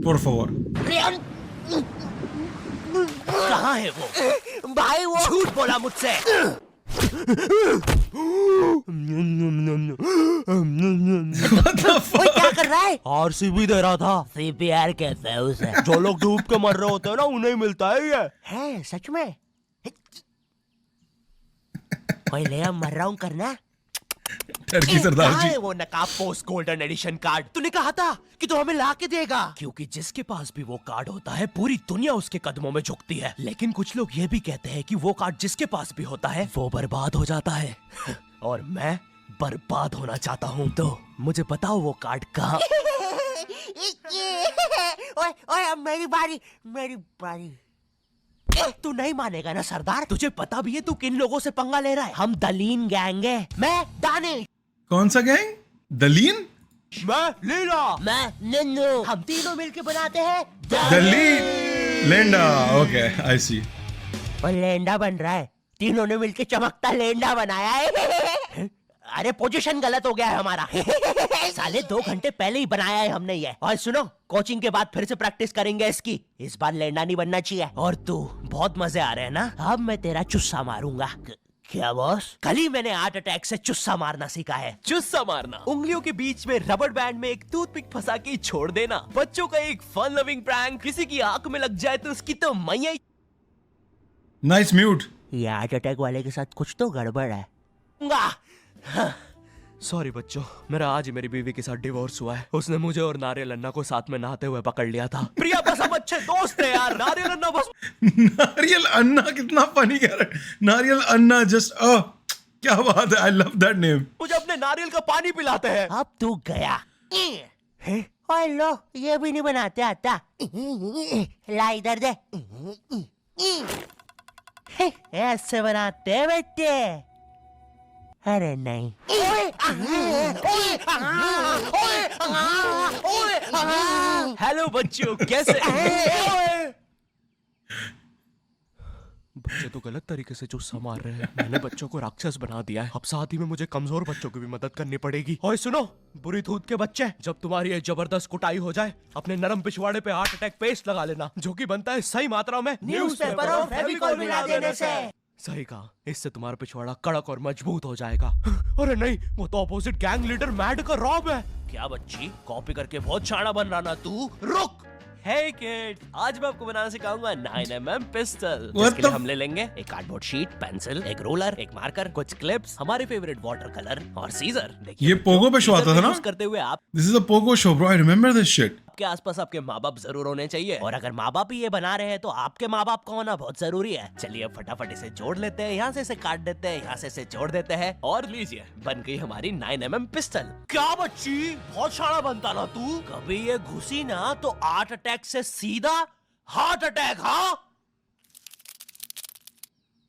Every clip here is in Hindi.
por favor. कहाँ है वो? भाई वो झूठ बोला मुझसे। वो क्या कर रहा है? आरसीबी दे रहा था। CPR कहते हैं उसे। जो लोग डूब के मर रहे होते हैं ना उन्हें मिलता है ये। है सच में? कोई ले अब मर रहा हूँ करना। टर्की सरदार कहाँ जी. है वो नकाब पोस्ट गोल्डन एडिशन कार्ड? तूने कहा था कि तू हमें ला के देगा। क्योंकि जिसके पास भी वो कार्ड होता है पूरी दुनिया उसके कदमों में झुकती है। लेकिन कुछ लोग ये भी कहते हैं कि वो कार्ड जिसके पास भी होता है वो बर्बाद हो जाता है। और मैं बर्बाद होना चाहता हूँ। तो मुझे बताओ वो कार्ड कहाँ? ओए ओए अब मेरी बारी। तू नहीं मानेगा ना सरदार? तुझे पता भी है तू किन लोगों से पंगा ले रहा है? हम दलीन गैंग है। मैं दानिश। कौन सा गैंग? दलीन? मैं लीला। मैं नन्नू। हम तीनों मिलके बनाते हैं दलीन. लेंडा. Okay, I see. और लेंडा बन रहा है। तीनों ने मिलके चमकता लेंडा बनाया है। अरे पोजीशन गलत हो गया है हमारा। साले 2 घंटे पहले ही बनाया है हमने ये। और सुनो, कोचिंग के बाद फिर से प्रैक्टिस करेंगे इसकी। इस बार लेंडा नहीं बनना चाहिए। और तू बहुत मजे आ रहे हैं ना? अब मैं तेरा चुस्सा मारूंगा। क्या बॉस? कल ही मैंने हार्ट अटैक से चुस्सा मारना सीखा है। चुस्सा मारना उंगलियों के बीच में रबर बैंड में एक टूथपिक फंसा के छोड़ देना। बच्चों का एक फन लविंग प्रैंक। किसी की आंख में लग जाए तो उसकी तो मैया। Nice mute. ये हार्ट अटैक वाले के साथ कुछ तो गड़बड़ है। सॉरी बच्चों, मेरा आज ही मेरी बीवी के साथ डिवोर्स हुआ है। उसने मुझे और नारियल अन्ना को साथ में नहाते हुए पकड़ लिया था। प्रिया बस हम अच्छे दोस्त हैं यार। नारियल अन्ना बस। नारियल अन्ना कितना फनी कह रहा है. नारियल अन्ना जस्ट क्या बात है. I love that name. मुझे अपने नारियल का पानी पिलाते हैं। अब तू गया। ओए लो, ये भी नहीं बनाते आता। ला इधर दे। ऐसे बनाते हैं बेटे। अरे नहीं। हेलो बच्चों, कैसे? बच्चे तो गलत तरीके से चुस्सा मार रहे हैं। मैंने बच्चों को राक्षस बना दिया है। अब साथ ही में मुझे कमजोर बच्चों की भी मदद करनी पड़ेगी। और सुनो बुरी धूत के बच्चे, जब तुम्हारी ये जबरदस्त कुटाई हो जाए अपने नरम पिछवाड़े पे हार्ट अटैक पेस्ट लगा लेना, जो कि बनता है सही मात्रा में न्यूज़पेपर और फेविकॉल मिला देने से। सही कहा, इससे तुम्हारा पिछवाड़ा कड़क और मजबूत हो जाएगा। अरे नहीं, वो तो अपोजिट गैंग लीडर मैड का रॉब है। क्या बच्ची, कॉपी करके बहुत शाना बन रहा ना तू? रुक। Hey kids, आज मैं आपको बनाना सिखाऊंगा 9mm पिस्टल। जिसके लिए हम ले लेंगे एक कार्डबोर्ड शीट, पेंसिल, एक रोलर, एक मार्कर, कुछ क्लिप्स, हमारे फेवरेट वाटर कलर और सीजर। ये पोगो पे शो आता था ना? करते हुए आप This is a Pogo show, bro. I remember this shit. आपके आसपास आपके माँ बाप जरूर होने चाहिए। और अगर माँ बाप ही ये बना रहे हैं तो आपके माँ बाप का होना बहुत जरूरी है। चलिए अब फटाफट इसे जोड़ लेते हैं। यहाँ से इसे काट देते हैं, यहाँ से इसे जोड़ देते हैं। और लीजिए, बन गई हमारी 9mm पिस्टल। क्या बच्ची, बहुत शाना बनता ना तू? कभी ये घुसी ना तो हार्ट अटैक से सीधा हार्ट अटैक। हाँ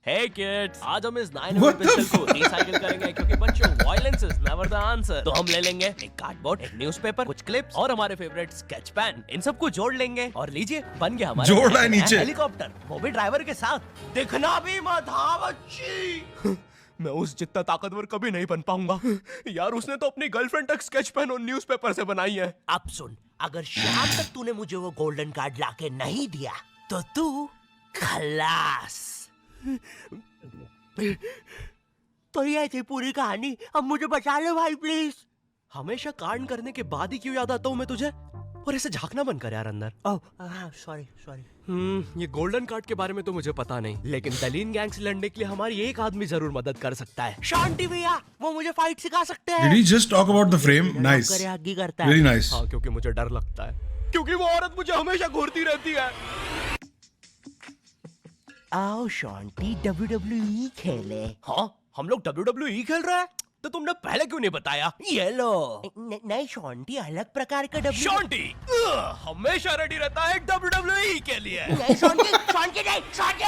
Hey kids, आज हम इस 9mm पिस्टल को रिसाइकिल करेंगे क्योंकि बच्चों violence is never the answer. तो हम ले लेंगे एक कार्डबोर्ड, एक न्यूज़पेपर, कुछ क्लिप्स और हमारे फेवरेट स्केच पेन। इन सबको जोड़ लेंगे और लीजिए, बन गया हमारा जोड़ रहा है नीचे। हेलीकॉप्टर, वो भी ड्राइवर के साथ। दिखना भी मत। हाँ बच्ची। मैं उस जितना ताकतवर कभी नहीं बन पाऊंगा यार। उसने तो अपनी गर्लफ्रेंड तक स्केच पेन और न्यूज़पेपर से बनाई है। अब सुन, अगर शाम तक तूने मुझे वो गोल्डन कार्ड लाके नहीं दिया तो तू खलास। तो ये थी पूरी कहानी। अब मुझे बचा लो भाई प्लीज। हमेशा कांड करने के बाद ही क्यों याद आता हूँ मैं तुझे? और ऐसे झांकना बंद कर यार अंदर। Oh sorry. ये गोल्डन कार्ड के बारे में तो मुझे पता नहीं, लेकिन दलीन गैंग से लड़ने के लिए हमारी एक आदमी जरूर मदद कर सकता है। शांति भैया, वो मुझे फाइट सिखा सकते Did हैं। he just talk about the frame? Nice. आगे करता है। Very nice. हाँ, क्योंकि मुझे डर लगता है, क्योंकि वो औरत मुझे हमेशा घूरती रहती है। आओ शांति WWE खेले। हाँ, हम लोग WWE खेल रहे हैं? तो तुमने पहले क्यों नहीं बताया? ये लो। नहीं शांति अलग प्रकार का WWE। शांति हमेशा रेडी रहता है WWE के लिए। नहीं शांति नहीं शांति।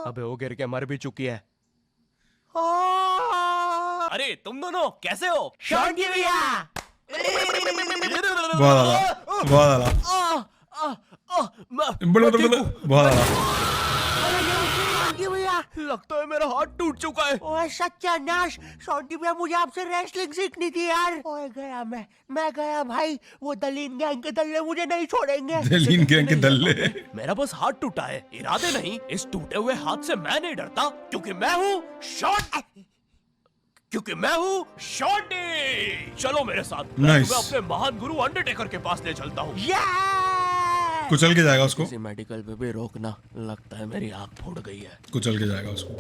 अबे वो गिर के मर भी चुकी है। अरे तुम दोनों कैसे हो? शांति भैया। बहुत आला. बहुत आला. शॉन्टी भैया, लगता है मेरा हाथ टूट चुका है। ओए सत्यानाश, शॉन्टी भैया मुझे आपसे रेसलिंग सीखनी थी यार। ओए गया मैं गया भाई, वो दलीन गैंग के दल्ले मुझे नहीं छोड़ेंगे। दलीन गैंग के दल्ले। मेरा बस हाथ टूटा है, इरादे नहीं। इस टूटे हुए हाथ से मैं नहीं डरता, क्योंकि मैं हूँ शॉन्टी। चलो मेरे साथ, मैं Nice. तुम्हें अपने महान गुरु अंडरटेकर के पास ले चलता हूँ। कुचल के जाएगा उसको, किसी मेडिकल पे भी रोकना, लगता है मेरी आँख फूट गई है। कुचल के जाएगा उसको।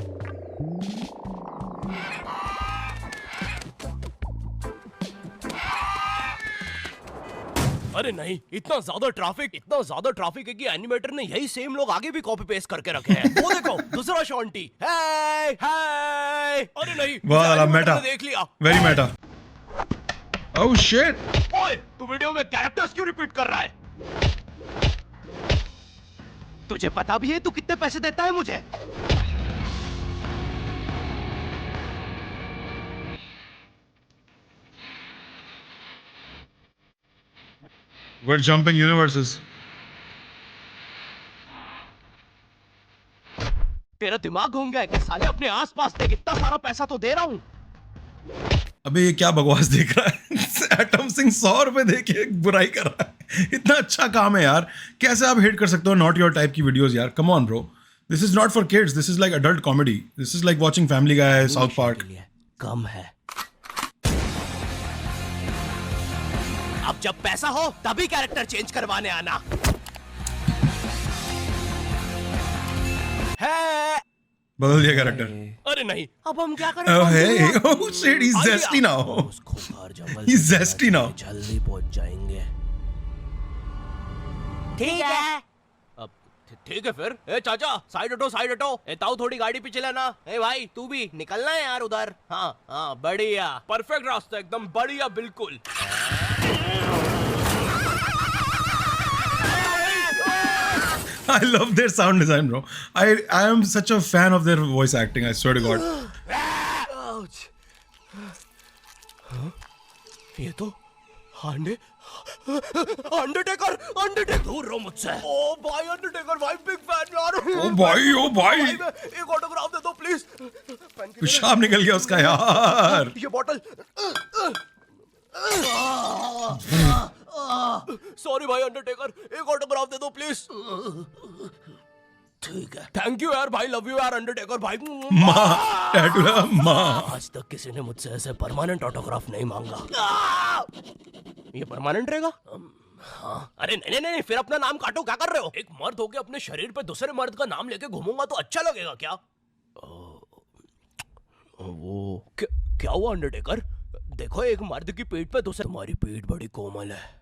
अरे नहीं, इतना ज्यादा ट्रैफिक है कि एनिमेटर ने यही सेम लोग आगे भी कॉपी पेस्ट करके रखे हैं। वो देखो, दूसरा शॉन्टी। हे अरे नहीं, वाह, मुझे मेटा, एनिमेटर ने देख लिया। Very Meta. ओह शिट, ओए, तू वीडियो में कैरेक्टर्स क्यों रिपीट कर रहा है? तुझे पता भी है तू कितने पैसे देता है मुझे? we're jumping universes. तेरा दिमाग घूम गया है कि साले अपने आसपास देख, इतना सारा पैसा तो दे रहा हूँ। अबे ये क्या बकवास देख रहा है? एटम सिंह 100 रुपए दे के बुराई कर रहा है। इतना अच्छा काम है यार, कैसे आप हेट कर सकते हो नॉट योर टाइप की वीडियोस यार? Come on bro, this is not for kids, this is like adult comedy, this is like watching Family Guy, South Park. कम है। अब जब पैसा हो तभी कैरेक्टर चेंज करवाने आना। है बदल दिया कैरेक्टर। अरे नहीं, अब हम क्या करें? Oh hey, oh shit, he's zesty now. उस खूंखार जंगल He's से zesty now. जल्दी पहुंच जाएंगे। ठीक है। अब ठीक है फिर। ए चाचा, साइड हटो। ए ताऊ, थोड़ी गाड़ी पीछे लेना। ए भाई, तू भी निकलना है यार उधर। हाँ, बढ़िया, परफेक्ट रास्ता, एकदम बढ़िया, बिल्कुल। I love their sound design, bro. I am such a fan of their voice acting. I swear to God. ये तो अंडरटेकर दूर रहो मुझसे। ओ भाई अंडरटेकर भाई, बिग फैन यार। ओ भाई, एक ऑटोग्राफ दे दो प्लीज। पेशाब निकल गया उसका यार। ये बॉटल। सॉरी भाई अंडरटेकर, एक ऑटोग्राफ दे दो प्लीज। ठीक है, थैंक यू यार भाई, लव यू यार अंडरटेकर भाई। माँ, टैटू लगा माँ। आज तक किसी ने मुझसे ऐसे परमानेंट ऑटोग्राफ नहीं मांगा। ये परमानेंट रहेगा? हाँ। अरे नहीं, फिर अपना नाम काटो, क्या कर रहे हो? एक मर्द होके अपने शरीर पे दूसरे मर्द का नाम लेके घूमूंगा तो अच्छा लगेगा क्या? वो क्या हुआ अंडरटेकर? देखो, एक मर्द की पीठ पे दूसरे, तुम्हारी पीठ बड़ी कोमल है।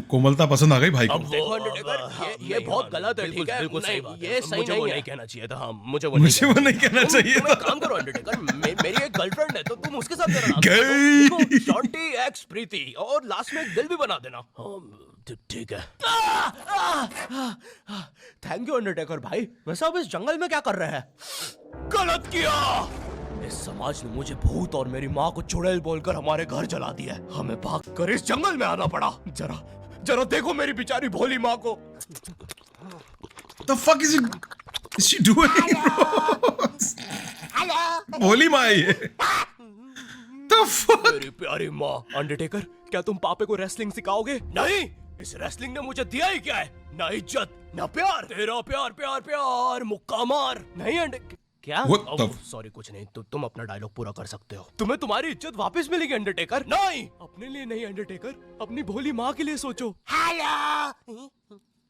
कोमलता पसंद आ गई भाई को। अब देखो अंडरटेकर, ये बहुत गलत है, ठीक है? बिल्कुल सही बात है। ये सही मुझे वो नहीं नहीं कहना चाहिए था। हाँ, मुझे वो नहीं कहना चाहिए तुम था। एक काम करो अंडरटेकर, मेरी एक गर्लफ्रेंड है, तो तुम उसके साथ मेरा नाम गई। लिखो, लिखो, शॉन्टी एक्स प्रीति, और लास्ट में एक दिल भी बना देना। ठीक है। थैंक यू अंडरटेकर भाई। वैसे अब इस जंगल में क्या कर रहे हैं? गलत किया। इस समाज ने मुझे भूत और मेरी माँ को चुड़ैल बोलकर हमारे घर जला दिया है। हमें भागकर इस जंगल में आना पड़ा। जरा देखो मेरी बेचारी भोली माँ को। The fuck is she doing? भोली माँ है ये। The fuck? मेरी प्यारी माँ। अंडरटेकर, क्या तुम पापे को रेसलिंग सिखाओगे? नहीं, इस रेसलिंग ने मुझे दिया ही क्या है? ना इज्जत, ना प्यार। तेरा प्यार मुक्का मार। नहीं क्या? सॉरी, कुछ नहीं। तुम अपना डायलॉग पूरा कर सकते हो। तुम्हें तुम्हारी इज्जत वापस मिलेगी अंडरटेकर। नहीं, अपने लिए नहीं अंडरटेकर, अपनी भोली माँ के लिए सोचो।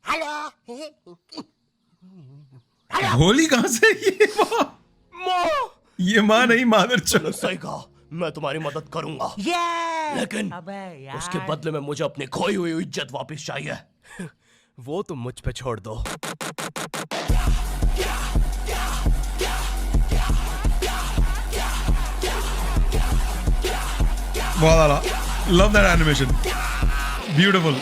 हेलो। भोली कहाँ से ये माँ? ये माँ नहीं, मादर चलो। सही कहा, मैं तुम्हारी मदद करूंगा, लेकिन अबे यार, उसके बदले में मुझे अपनी खोई हुई इज्जत वापस चाहिए। वो तुम मुझ पे छोड़ दो। Love that animation. Beautiful.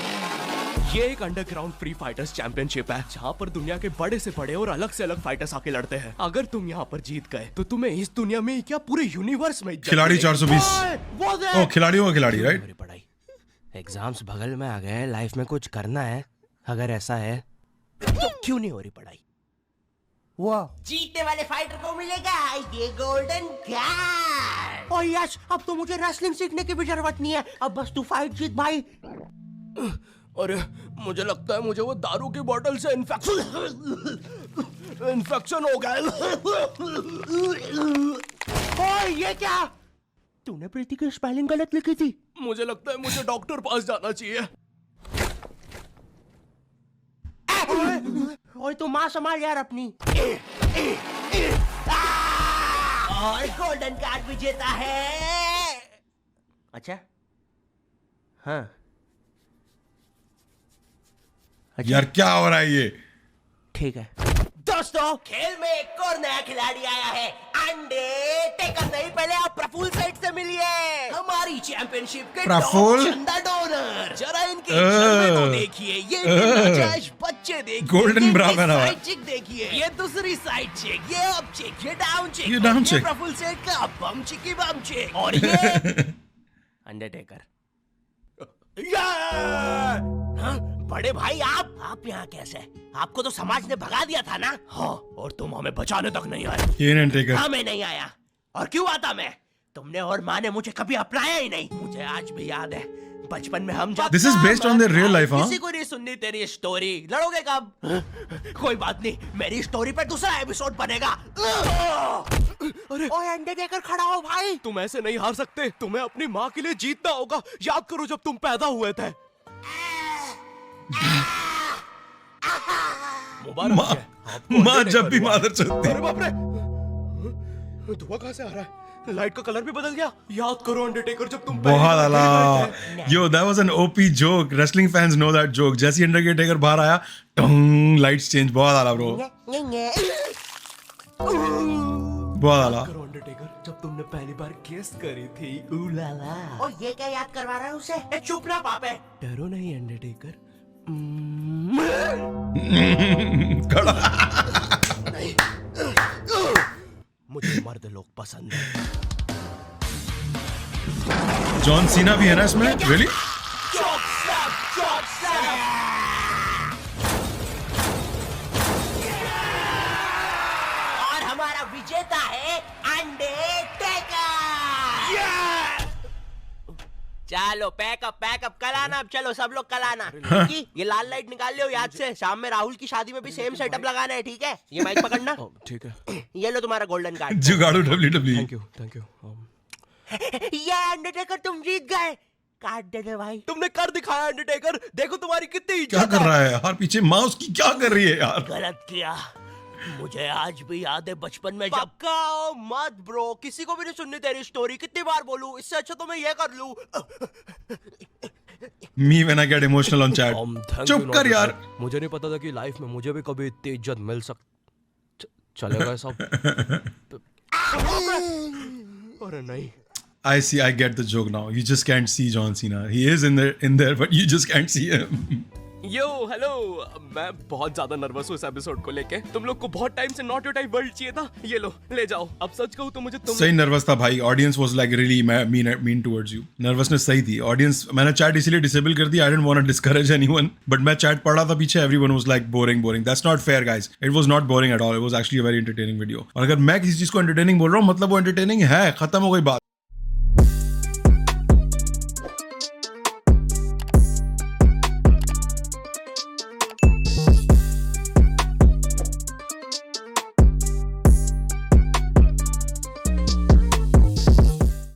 ये एक अंडरग्राउंड फ्री फाइटर्स चैंपियनशिप है, जहाँ पर दुनिया के बड़े से बड़े और अलग से अलग फाइटर्स आके लड़ते हैं। अगर तुम यहाँ पर जीत गए तो तुम्हें इस दुनिया में क्या, पूरे यूनिवर्स में खिलाड़ी 420। ओ, खिलाड़ियों का खिलाड़ी, राइट? पढ़ाई, एग्जाम्स बगल में आ गए, लाइफ में कुछ करना है। अगर ऐसा है तो क्यों नहीं हो रही पढ़ाई? वो जीतने वाले फाइटर को मिलेगा ये गोल्डन गन। ओह यस, अब तो मुझे रेसलिंग सीखने की भी जरूरत नहीं है, अब बस तू फाइट जीत भाई। अरे मुझे लगता है मुझे वो दारू की बोतल से इन्फेक्शन हो गया। ओह ये क्या, तूने प्रीति की स्पेलिंग गलत लिखी थी। मुझे लगता है मुझे डॉक्टर पास जाना चाहिए। ओए तू माँ संभाल यार अपनी। और गोल्डन कार्ड विजेता है। अच्छा हाँ यार क्या हो रहा है ये? ठीक है दोस्तों, खेल में एक और नया खिलाड़ी आया है, अंडरटेकर। नहीं, पहले आप प्रफुल्ल सेठ से मिलिए, हमारी चैंपियनशिप के प्रफुल्ल? टॉप चंदा डोनर। जरा इनके चलने तो देखिए, ये नाजायज बच्चे देखिए, गोल्डन ब्रा पहना हुआ है। साइड चिक देखिए, ये दूसरी साइड चिक, ये अप चिक, ये डाउन चिक, ये डाउन चिक। प्रफुल्ल सेठ का बम चिकी बम चिक, और ये अंडरटेकर। हाँ? बड़े भाई आप यहाँ कैसे? आपको तो समाज ने भगा दिया था ना? हाँ, और तुम हमें बचाने तक नहीं आए। ये अंडरटेकर। हाँ मैं नहीं आया, और क्यों आता मैं? तुमने और माँ ने मुझे कभी अपनाया ही नहीं। मुझे आज भी याद है, बचपन में हम जब This is based on their real life, हाँ? किसी को नहीं सुननी तेरी स्टोरी। लड़ोगे कब? कोई बात नहीं, मेरी स्टोरी पे दूसरा एपिसोड बनेगा। अरे ओए अंडरटेकर खड़ा हो भाई। तुम ऐसे नहीं हार सकते, तुम्हें अपनी माँ के लिए जीतना होगा। याद करो जब तुम पैदा हुए थे। मुबारक माँ है, आपको माँ अंडरटेकर जब भी हुआ। मादर चलती अरे बाप रे, धुआं कहाँ से आ रहा है? लाइट का कलर भी बदल गया। याद करो अंडरटेकर जब तुम पहली बहुत बार आला। खेल रहे थे। Yo, that was an OP joke. Wrestling fans know that joke. जैसे अंडरटेकर बाहर आया, टंग लाइट्स चेंज। बहुत आला ब्रो, बहुत आला। करो अंडरटेकर जब तुमने पहली बार किस करी थी। उलाला। और ये क्या याद करवा रहा है उसे? ए, चुप ना पापे। डरो नहीं अंडरटेकर। खड़ा। मुझे मर्द लोग पसंद है। जॉन सीना भी है ना इसमें? Really? और हमारा विजेता है अंडरटेकर। चलो पैकअप कल आना। अब चलो सब लोग कल आना। कि ये लाल लाइट निकाल लियो याद से। शाम में राहुल की शादी में भी सेम सेटअप लगाना है, ठीक है? ये माइक पकड़ना। ठीक है, ये लो तुम्हारा गोल्डन कार्ड। जुगाड़ू WWE। Thank you. ये अंडरटेकर तुम जीत गए। कार्ड दे दे भाई। तुमने कर दिखाया अंडरटेकर, देखो तुम्हारी कितनी क्या इज्जत कर है। रहा है यार? पीछे माउस की क्या कर रही है यार? गलत किया। मुझे आज भी याद है बचपन में जब। पक्का मत ब्रो, किसी को भी नहीं सुननी तेरी स्टोरी। कितनी बार बोलूं, इससे अच्छा तो मैं ये कर लूं। Me when I get emotional on chat. चुप कर यार। मुझे नहीं पता था कि लाइफ में मुझे भी कभी इतनी इज्जत मिल चलेगा सब। अरे नहीं, I get the joke now. You just can't see John Cena. He is in there, but you just can't see him. Yo hello, मैं बहुत ज्यादा नर्वस हूँ इस एपिसोड को लेके। तुम लोग को बहुत टाइम से नॉट योर टाइप वर्ल्ड चाहिए था। ये लो, ले जाओ। अब सच कहूँ तो मुझे सही नर्वस था भाई। Audience was like really mean towards you. Nervousness सही थी। ऑडियंस, मैंने चैट इसलिए डिसेबल कर दिया। I didn't want to discourage anyone, but मैं चैट पढ़ रहा था पीछे। Everyone was like boring. That's not fair guys. It was not boring at all. It was actually a very entertaining video. और अगर मैं किसी चीज को एंटरटेनिंग बोल रहा हूँ, मतलब वो एंटरटेनिंग है। खत्म हो गई बात।